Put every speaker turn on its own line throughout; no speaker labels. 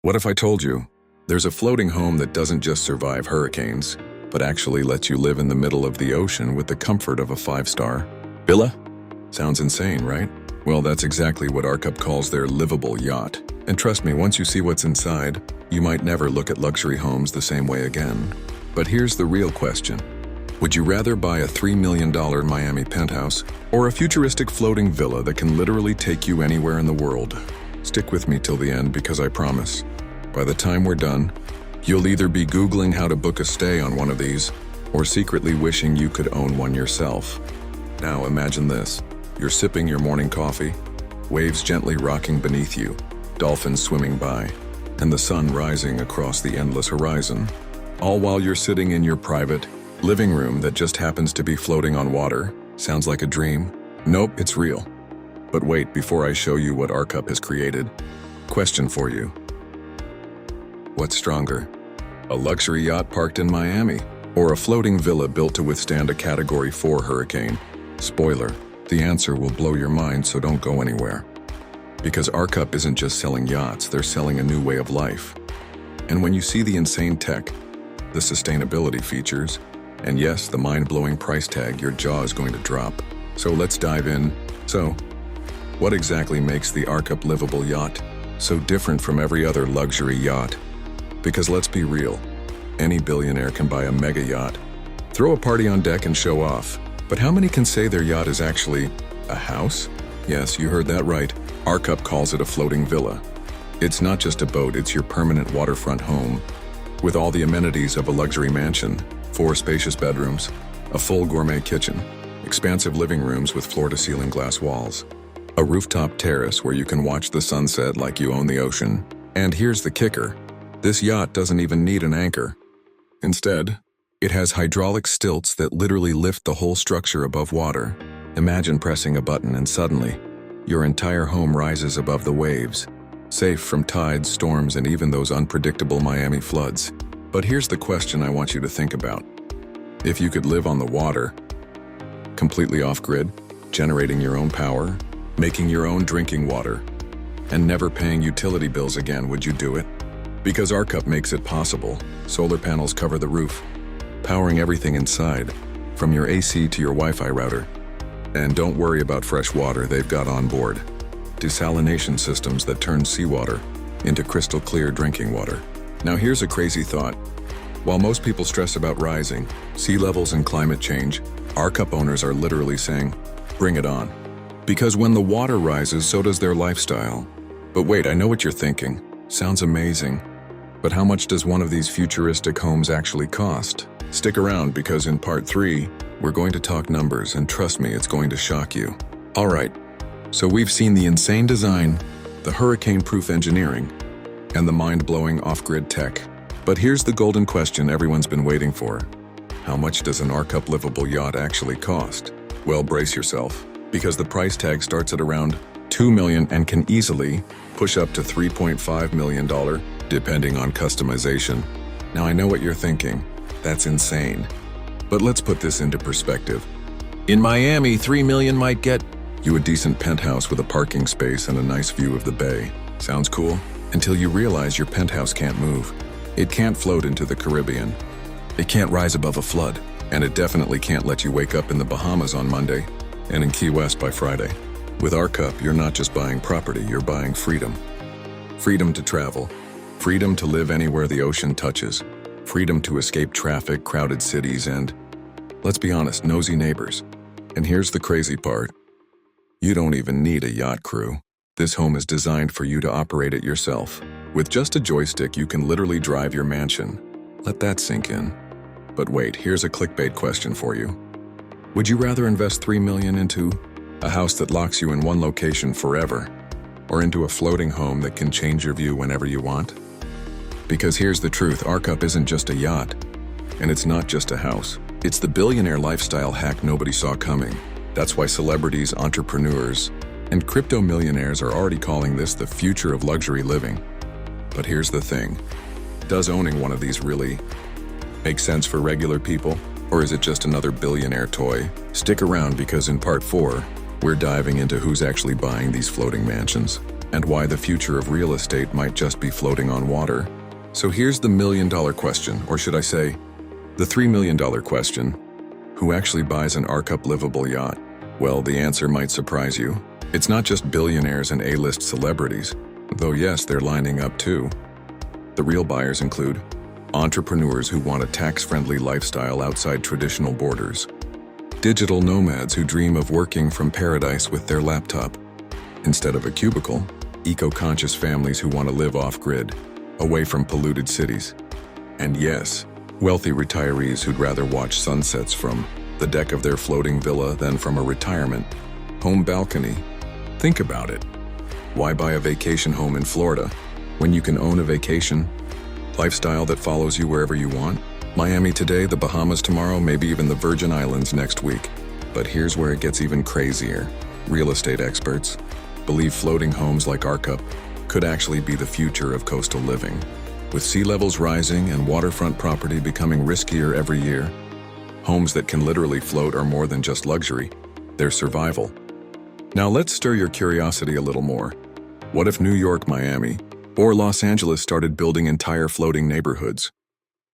What if I told you there's a floating home that doesn't just survive hurricanes, but actually lets you live in the middle of the ocean with the comfort of a 5-star villa? Sounds insane, right? Well, that's exactly what Arkup calls their livable yacht. And trust me, once you see what's inside, you might never look at luxury homes the same way again. But here's the real question. Would you rather buy a $3 million Miami penthouse or a futuristic floating villa that can literally take you anywhere in the world? Stick with me till the end because I promise, by the time we're done, you'll either be Googling how to book a stay on one of these or secretly wishing you could own one yourself. Now imagine this. You're sipping your morning coffee, waves gently rocking beneath you, dolphins swimming by, and the sun rising across the endless horizon, all while you're sitting in your private living room that just happens to be floating on water. Sounds like a dream? Nope, it's real. But wait, before I show you what Arkup has created, question for you. What's stronger? A luxury yacht parked in Miami, or a floating villa built to withstand a Category 4 hurricane? Spoiler, the answer will blow your mind, so don't go anywhere. Because Arkup isn't just selling yachts, they're selling a new way of life. And when you see the insane tech, the sustainability features, and yes, the mind-blowing price tag, your jaw is going to drop. So let's dive in. So, what exactly makes the Arkup Livable Yacht so different from every other luxury yacht? Because let's be real, any billionaire can buy a mega yacht, throw a party on deck and show off. But how many can say their yacht is actually a house? Yes, you heard that right. Arkup calls it a floating villa. It's not just a boat, it's your permanent waterfront home, with all the amenities of a luxury mansion. 4 spacious bedrooms, a full gourmet kitchen, expansive living rooms with floor-to-ceiling glass walls, a rooftop terrace where you can watch the sunset like you own the ocean. And here's the kicker. This yacht doesn't even need an anchor. Instead, it has hydraulic stilts that literally lift the whole structure above water. Imagine pressing a button and suddenly, your entire home rises above the waves, safe from tides, storms, and even those unpredictable Miami floods. But here's the question I want you to think about. If you could live on the water, completely off-grid, generating your own power, making your own drinking water, and never paying utility bills again, would you do it? Because Arkup makes it possible. Solar panels cover the roof, powering everything inside, from your AC to your Wi-Fi router. And don't worry about fresh water, they've got on board desalination systems that turn seawater into crystal clear drinking water. Now here's a crazy thought. While most people stress about rising sea levels and climate change, Arkup owners are literally saying, bring it on. Because when the water rises, so does their lifestyle. But wait, I know what you're thinking. Sounds amazing. But how much does one of these futuristic homes actually cost? Stick around because in part 3, we're going to talk numbers, and trust me, it's going to shock you. All right, so we've seen the insane design, the hurricane-proof engineering, and the mind-blowing off-grid tech. But here's the golden question everyone's been waiting for. How much does an Arkup Livable Yacht actually cost? Well, brace yourself, because the price tag starts at around $2 million and can easily push up to $3.5 million, depending on customization. Now I know what you're thinking. That's insane. But let's put this into perspective. In Miami, $3 million might get you a decent penthouse with a parking space and a nice view of the bay. Sounds cool? Until you realize your penthouse can't move. It can't float into the Caribbean. It can't rise above a flood. And it definitely can't let you wake up in the Bahamas on Monday and in Key West by Friday. With Arkup, you're not just buying property, you're buying freedom. Freedom to travel. Freedom to live anywhere the ocean touches. Freedom to escape traffic, crowded cities, and, let's be honest, nosy neighbors. And here's the crazy part. You don't even need a yacht crew. This home is designed for you to operate it yourself. With just a joystick, you can literally drive your mansion. Let that sink in. But wait, here's a clickbait question for you. Would you rather invest $3 million into a house that locks you in one location forever, or into a floating home that can change your view whenever you want? Because here's the truth, Arkup isn't just a yacht, and it's not just a house. It's the billionaire lifestyle hack nobody saw coming. That's why celebrities, entrepreneurs, and crypto millionaires are already calling this the future of luxury living. But here's the thing. Does owning one of these really make sense for regular people? Or is it just another billionaire toy? Stick around because in part 4, we're diving into who's actually buying these floating mansions and why the future of real estate might just be floating on water. So here's the million-dollar question, or should I say, the $3 million question. Who actually buys an Arkup Livable Yacht? Well, the answer might surprise you. It's not just billionaires and A-list celebrities, though yes, they're lining up too. The real buyers include entrepreneurs who want a tax-friendly lifestyle outside traditional borders, digital nomads who dream of working from paradise with their laptop instead of a cubicle, eco-conscious families who want to live off-grid, away from polluted cities, and yes, wealthy retirees who'd rather watch sunsets from the deck of their floating villa than from a retirement home balcony. Think about it. Why buy a vacation home in Florida when you can own a vacation lifestyle that follows you wherever you want? Miami today, the Bahamas tomorrow, maybe even the Virgin Islands next week. But here's where it gets even crazier. Real estate experts believe floating homes like Arkup could actually be the future of coastal living. With sea levels rising and waterfront property becoming riskier every year, homes that can literally float are more than just luxury, they're survival. Now let's stir your curiosity a little more. What if New York, Miami, or Los Angeles started building entire floating neighborhoods?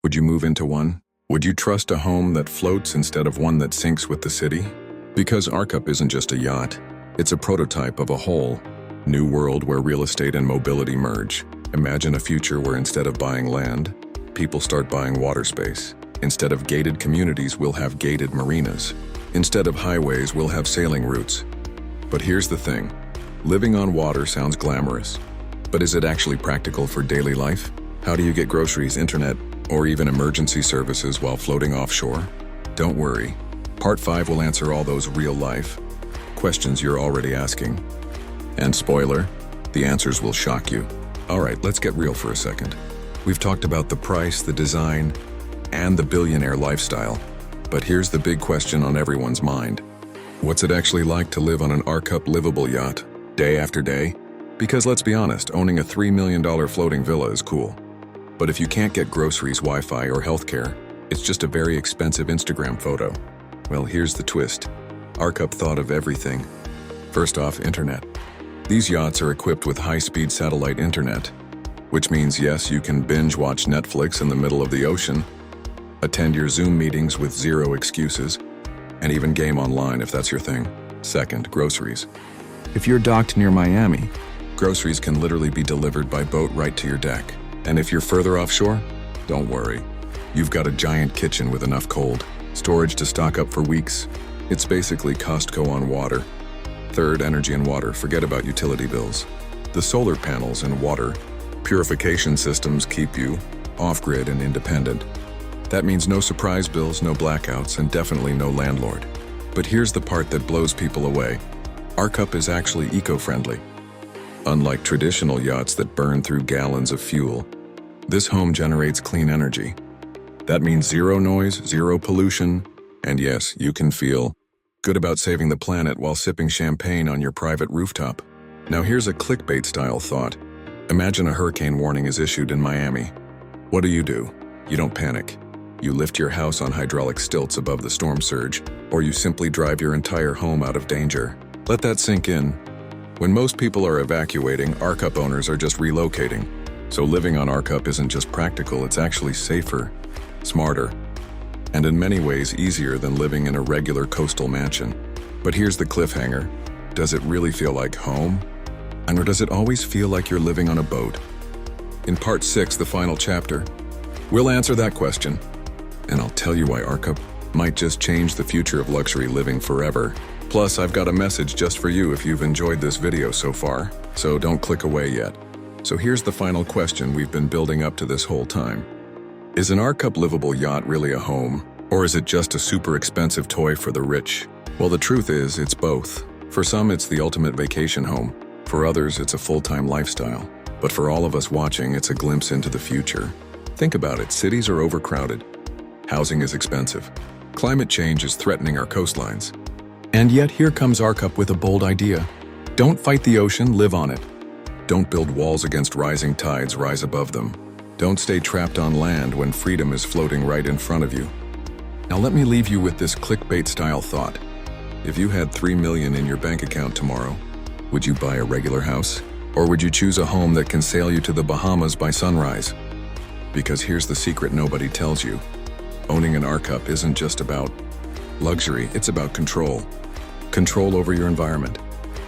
Would you move into one? Would you trust a home that floats instead of one that sinks with the city? Because Arkup isn't just a yacht, it's a prototype of a whole new world where real estate and mobility merge. Imagine a future where instead of buying land, people start buying water space. Instead of gated communities, we'll have gated marinas. Instead of highways, we'll have sailing routes. But here's the thing. Living on water sounds glamorous. But is it actually practical for daily life? How do you get groceries, internet, or even emergency services while floating offshore? Don't worry. Part 5 will answer all those real-life questions you're already asking. And spoiler, the answers will shock you. All right, let's get real for a second. We've talked about the price, the design, and the billionaire lifestyle. But here's the big question on everyone's mind. What's it actually like to live on an Arkup Livable Yacht, day after day? Because let's be honest, owning a $3 million floating villa is cool. But if you can't get groceries, Wi-Fi, or healthcare, it's just a very expensive Instagram photo. Well, here's the twist. Arkup thought of everything. First off, internet. These yachts are equipped with high-speed satellite internet, which means yes, you can binge-watch Netflix in the middle of the ocean, attend your Zoom meetings with zero excuses, and even game online if that's your thing. Second, groceries. If you're docked near Miami, groceries can literally be delivered by boat right to your deck. And if you're further offshore, don't worry. You've got a giant kitchen with enough cold storage to stock up for weeks. It's basically Costco on water. Third, energy and water. Forget about utility bills. The solar panels and water purification systems keep you off-grid and independent. That means no surprise bills, no blackouts, and definitely no landlord. But here's the part that blows people away. Arkup is actually eco-friendly. Unlike traditional yachts that burn through gallons of fuel, this home generates clean energy. That means zero noise, zero pollution, and yes, you can feel good about saving the planet while sipping champagne on your private rooftop. Now here's a clickbait-style thought. Imagine a hurricane warning is issued in Miami. What do? You don't panic. You lift your house on hydraulic stilts above the storm surge, or you simply drive your entire home out of danger. Let that sink in. When most people are evacuating, Arkup owners are just relocating. So living on Arkup isn't just practical, it's actually safer, smarter, and in many ways easier than living in a regular coastal mansion. But here's the cliffhanger. Does it really feel like home? Or does it always feel like you're living on a boat? In part 6, the final chapter, we'll answer that question. And I'll tell you why Arkup might just change the future of luxury living forever. Plus, I've got a message just for you if you've enjoyed this video so far, so don't click away yet. So here's the final question we've been building up to this whole time. Is an Arkup Livable Yacht really a home, or is it just a super expensive toy for the rich? Well, the truth is, it's both. For some, it's the ultimate vacation home. For others, it's a full-time lifestyle. But for all of us watching, it's a glimpse into the future. Think about it, cities are overcrowded. Housing is expensive. Climate change is threatening our coastlines. And yet here comes Arkup with a bold idea. Don't fight the ocean, live on it. Don't build walls against rising tides, rise above them. Don't stay trapped on land when freedom is floating right in front of you. Now let me leave you with this clickbait-style thought. If you had $3 million in your bank account tomorrow, would you buy a regular house Or would you choose a home that can sail you to the Bahamas by sunrise? Because here's the secret nobody tells you. Owning an Arkup isn't just about luxury, it's about control. Control over your environment,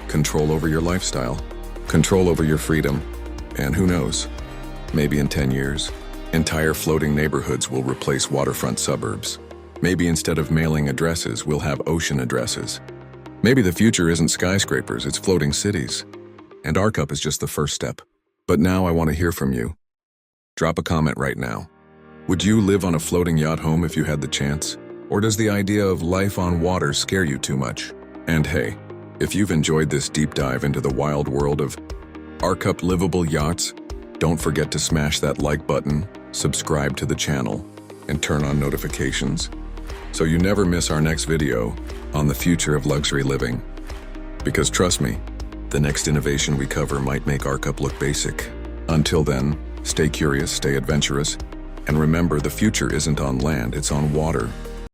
control over your lifestyle, control over your freedom, and who knows, maybe in 10 years, entire floating neighborhoods will replace waterfront suburbs. Maybe instead of mailing addresses, we'll have ocean addresses. Maybe the future isn't skyscrapers, it's floating cities. And Arkup is just the first step. But now I want to hear from you. Drop a comment right now. Would you live on a floating yacht home if you had the chance? Or does the idea of life on water scare you too much? And hey, if you've enjoyed this deep dive into the wild world of Arkup Livable Yachts, don't forget to smash that like button, subscribe to the channel, and turn on notifications so you never miss our next video on the future of luxury living. Because trust me, the next innovation we cover might make Arkup look basic. Until then, stay curious, stay adventurous, and remember the future isn't on land, it's on water.